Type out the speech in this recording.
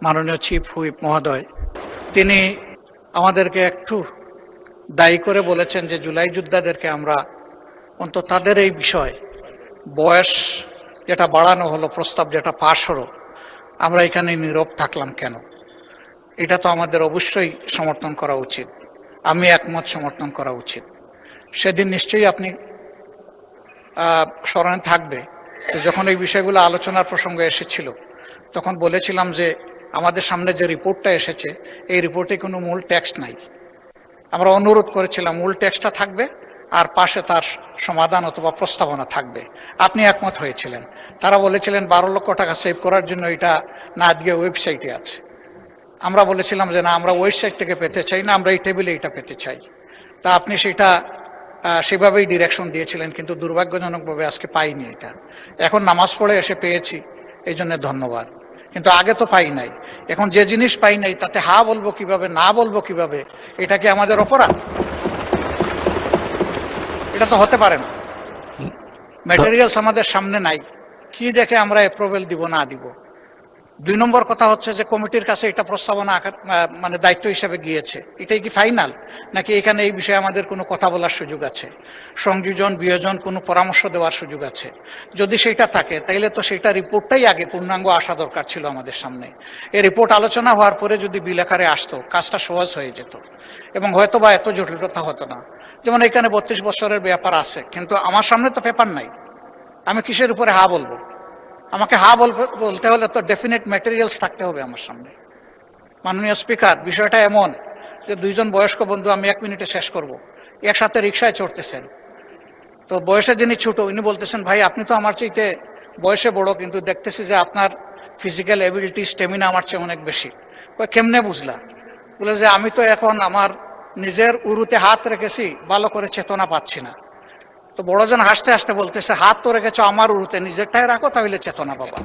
মাননীয় chief whip মহোদয়, তিনি আমাদেরকে একটু দায়ী করে বলেছেন যে জুলাই যোদ্ধাদেরকে আমরা অন্তত তাদের এই বিষয় বয়স যেটা বাড়ানো হলো, প্রস্তাব যেটা পাশ হলো, আমরা এখানে নীরব থাকলাম কেন? এটা তো আমাদের অবশ্যই সমর্থন করা উচিত, আমি একমত, সমর্থন করা উচিত। সেদিন নিশ্চয়ই আপনি স্মরণে থাকবে যে যখন এই বিষয়গুলো আলোচনার প্রসঙ্গ এসেছিল তখন বলেছিলাম যে আমাদের সামনে যে রিপোর্টটা এসেছে এই রিপোর্টে কোনো মূল টেক্সট নাই। আমরা অনুরোধ করেছিলাম মূল টেক্সটটা থাকবে আর পাশে তার সমাধান অথবা প্রস্তাবনা থাকবে। আপনি একমত হয়েছিলেন। তারা বলেছিলেন 12 লক্ষ টাকা সেভ করার জন্য এটা না দিয়ে ওয়েবসাইটে আছে। আমরা বলেছিলাম যে না, আমরা ওয়েবসাইট থেকে পেতে চাই না, আমরা এই টেবিলে এটা পেতে চাই। তা আপনি সেটা সেভাবেই ডিরেকশন দিয়েছিলেন, কিন্তু দুর্ভাগ্যজনকভাবে আজকে পাইনি এটা। এখন নামাজ পড়ে এসে পেয়েছি, এই জন্য ধন্যবাদ। কিন্তু আগে তো পাই নাই। এখন যে জিনিস পাই নাই তাতে হা বলবো কিভাবে, না বলবো কিভাবে, এটা কি আমাদের অপরাধ? এটা তো হতে পারে না। ম্যাটেরিয়ালস আমাদের সামনে নাই, কি দেখে আমরা অ্যাপ্রুভেল দিব না দিব? 2 নম্বর কথা হচ্ছে যে কমিটির কাছে এটা প্রস্তাবনা মানে দায়িত্ব হিসেবে গিয়েছে, এটাই কি ফাইনাল, নাকি এখানে এই বিষয়ে আমাদের কোনো কথা বলার সুযোগ আছে, সংযোজন বিয়োজন কোনো পরামর্শ দেওয়ার সুযোগ আছে? যদি সেটা থাকে তাইলে তো সেটা রিপোর্টটাই আগে পূর্ণাঙ্গ আসা দরকার ছিল আমাদের সামনে। এই রিপোর্ট আলোচনা হওয়ার পরে যদি বিল আকারে আসতো, কাজটা সহজ হয়ে যেত এবং হয়তো বা এত জটিলতা হতো না। যেমন এখানে 32 বছরের ব্যাপার আছে, কিন্তু আমার সামনে তো পেপার নাই, আমি কিসের উপরে হা বলবো? আমাকে হা বলতে হলে তো ডেফিনেট ম্যাটেরিয়ালস থাকতে হবে আমার সামনে। মাননীয় স্পিকার, বিষয়টা এমন যে 2 জন বয়স্ক বন্ধু, আমি 1 মিনিটে শেষ করব, একসাথে রিক্সায় চড়তেছেন। তো বয়সে যিনি ছোট উনি বলতেছেন, ভাই আপনি তো আমার চাইতে বয়সে বড়, কিন্তু দেখতেছি যে আপনার ফিজিক্যাল এবিলিটি, স্টেমিনা আমার চেয়ে অনেক বেশি। কেমনে বুঝলা? বলে যে আমি তো এখন আমার নিজের উরুতে হাত রেখেছি, ভালো করে চেতনা পাচ্ছি না। তো বড়জন হাসতে হাসতে বলতেছে, হাত তো রেখেছ আমার উরুতে, নিজেরটাই রাখো, তাহলে চেতনা পাবা।